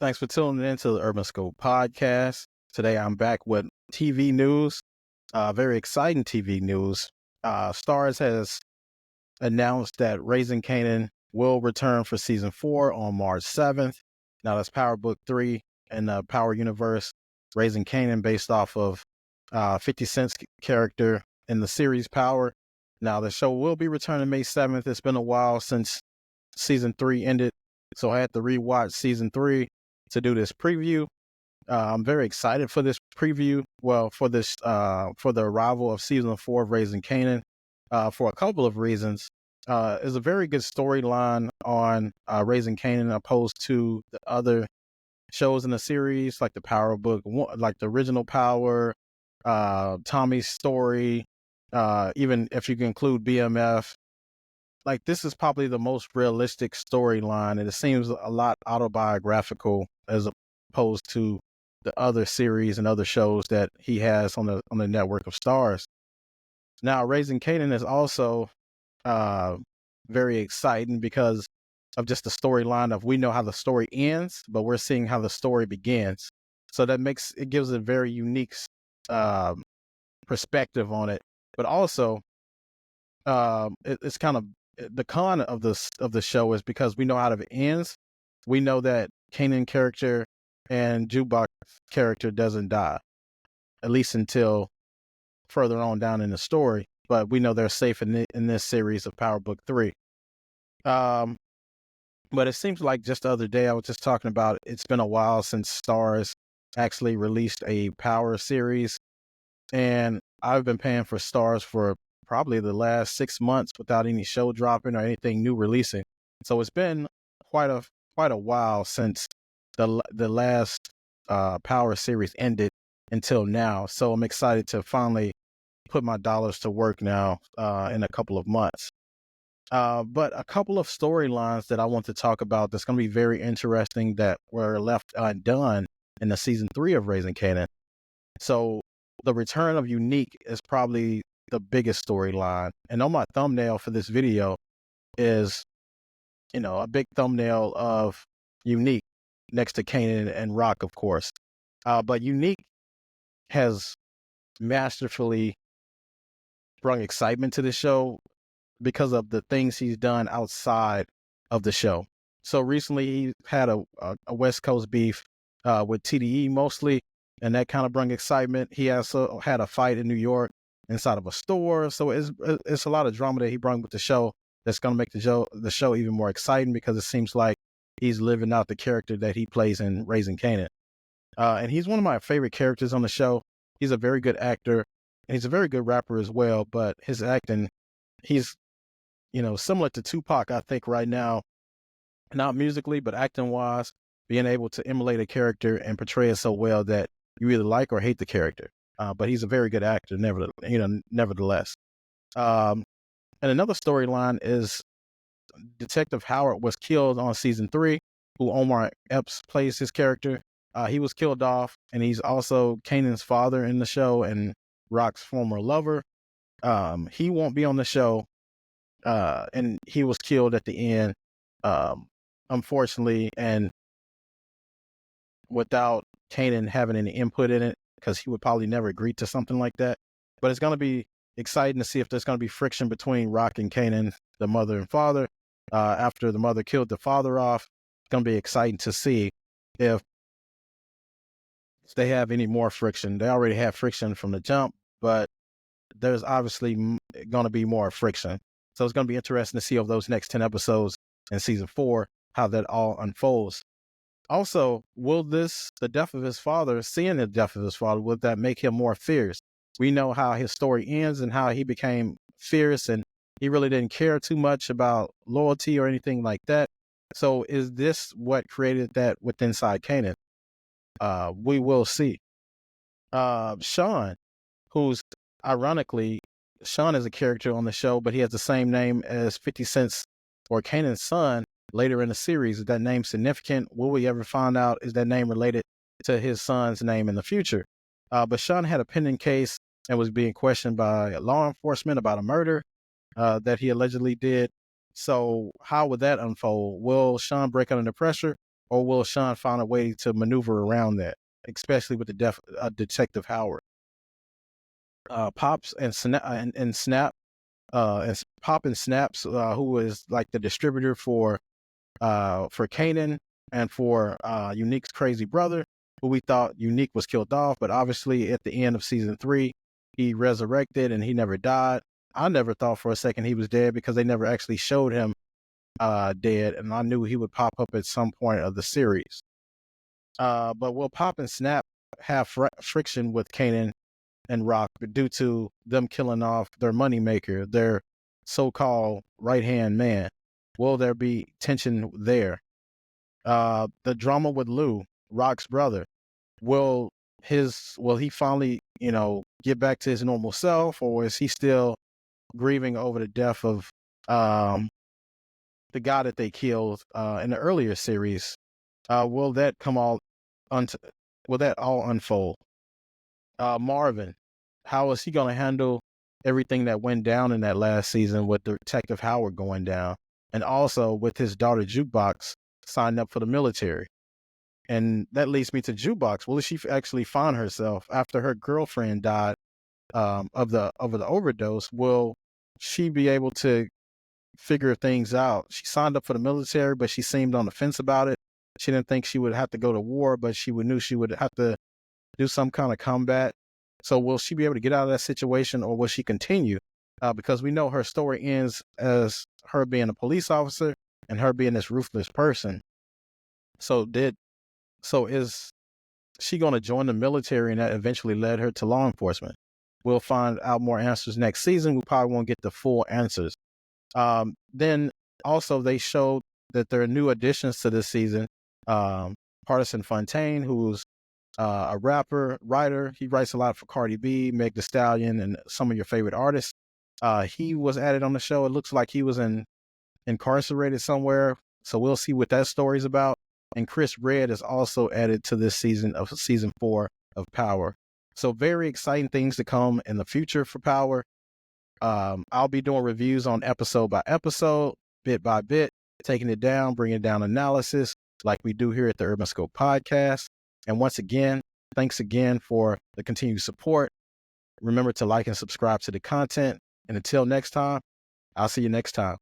Thanks for tuning in to the Urban Scope podcast. Today I'm back with TV news, very exciting TV news. Starz has announced that Raising Kanan will return for season 4 on March 7th. Now that's Power Book 3 in the Power Universe. Raising Kanan based off of 50 Cent's character in the series Power. Now the show will be returning May 7th. It's been a while since season 3 ended, so I had to rewatch season 3 to do this preview. I'm very excited for this preview. Well, for this, for the arrival of season 4 of Raising Kanan, for a couple of reasons. It's a very good storyline on Raising Kanan opposed to the other shows in the series, like the Power Book, like the original Power, Tommy's story, even if you can include BMF. Like, this is probably the most realistic storyline, and it seems a lot autobiographical as opposed to the other series and other shows that he has on the network of Starz. Now, Raising Kanan is also very exciting because of just the storyline of, we know how the story ends, but we're seeing how the story begins. So that gives a very unique perspective on it. But also, it's kind of the con of the show is because we know how it ends. We know that Kanan character and Jukebox character doesn't die, at least until further on down in the story. But we know they're safe in this series of Power Book 3. But it seems like just the other day I was just talking about, it's been a while since Starz actually released a Power series, and I've been paying for Starz for probably the last 6 months without any show dropping or anything new releasing. So it's been quite a while since the last Power series ended until now. So I'm excited to finally put my dollars to work now in a couple of months. But a couple of storylines that I want to talk about that's going to be very interesting that were left undone in the season 3 of Raising Kanan. So the return of Unique is probably the biggest storyline. And on my thumbnail for this video is, a big thumbnail of Unique next to Kanan and Rock, of course. But Unique has masterfully brought excitement to the show because of the things he's done outside of the show. So recently he had a West Coast beef with TDE mostly, and that kind of brought excitement. He also had a fight in New York inside of a store. So it's a lot of drama that he brought with the show that's going to make the show even more exciting, because it seems like he's living out the character that he plays in Raising Kanan. And he's one of my favorite characters on the show. He's a very good actor, and he's a very good rapper as well. But his acting, he's, similar to Tupac, I think, right now, not musically, but acting wise, being able to emulate a character and portray it so well that you either like or hate the character. But he's a very good actor, nevertheless. And another storyline is Detective Howard was killed on season 3, who Omar Epps plays his character. He was killed off, and he's also Kanan's father in the show and Rock's former lover. He won't be on the show, and he was killed at the end, unfortunately, and without Kanan having any input in it, because he would probably never agree to something like that. But it's going to be exciting to see if there's going to be friction between Rock and Kanan, the mother and father, after the mother killed the father off. It's going to be exciting to see if they have any more friction. They already have friction from the jump, but there's obviously going to be more friction. So it's going to be interesting to see over those next 10 episodes in season 4, how that all unfolds. Also, seeing the death of his father, will that make him more fierce? We know how his story ends and how he became fierce, and he really didn't care too much about loyalty or anything like that. So is this what created that with inside Kanan? We will see. Sean, who's ironically, Sean is a character on the show, but he has the same name as 50 Cent's or Kanan's son later in the series. Is that name significant? Will we ever find out? Is that name related to his son's name in the future? But Sean had a pending case and was being questioned by law enforcement about a murder that he allegedly did. So how would that unfold? Will Sean break under pressure, or will Sean find a way to maneuver around that, especially with the Detective Howard? Pops and Snap and Snap Pop and Snaps, who is like the distributor for Kanan and for Unique's crazy brother, who we thought Unique was killed off, but obviously at the end of season 3, he resurrected and he never died. I never thought for a second he was dead because they never actually showed him dead, and I knew he would pop up at some point of the series. But will Pop and Snap have friction with Kanan and Rock due to them killing off their moneymaker, their so-called right-hand man? Will there be tension there? The drama with Lou, Rock's brother, will he finally, get back to his normal self, or is he still grieving over the death of the guy that they killed in the earlier series? Will that will that all unfold? Marvin, how is he going to handle everything that went down in that last season with Detective Howard going down, and also with his daughter Jukebox signed up for the military? And that leads me to Jukebox. Will she actually find herself after her girlfriend died of the overdose? Will she be able to figure things out? She signed up for the military, but she seemed on the fence about it. She didn't think she would have to go to war, but knew she would have to do some kind of combat. So will she be able to get out of that situation, or will she continue? Because we know her story ends as her being a police officer and her being this ruthless person. So is she going to join the military, and that eventually led her to law enforcement? We'll find out more answers next season. We probably won't get the full answers. Then also they showed that there are new additions to this season. Pardison Fontaine, who's a rapper, writer. He writes a lot for Cardi B, Meg Thee Stallion, and some of your favorite artists. He was added on the show. It looks like he was incarcerated somewhere. So we'll see what that story's about. And Chris Redd is also added to this season 4 of Power. So very exciting things to come in the future for Power. I'll be doing reviews on episode by episode, bit by bit, taking it down, bringing down analysis like we do here at the Urban Scope Podcast. And once again, thanks again for the continued support. Remember to like and subscribe to the content. And until next time, I'll see you next time.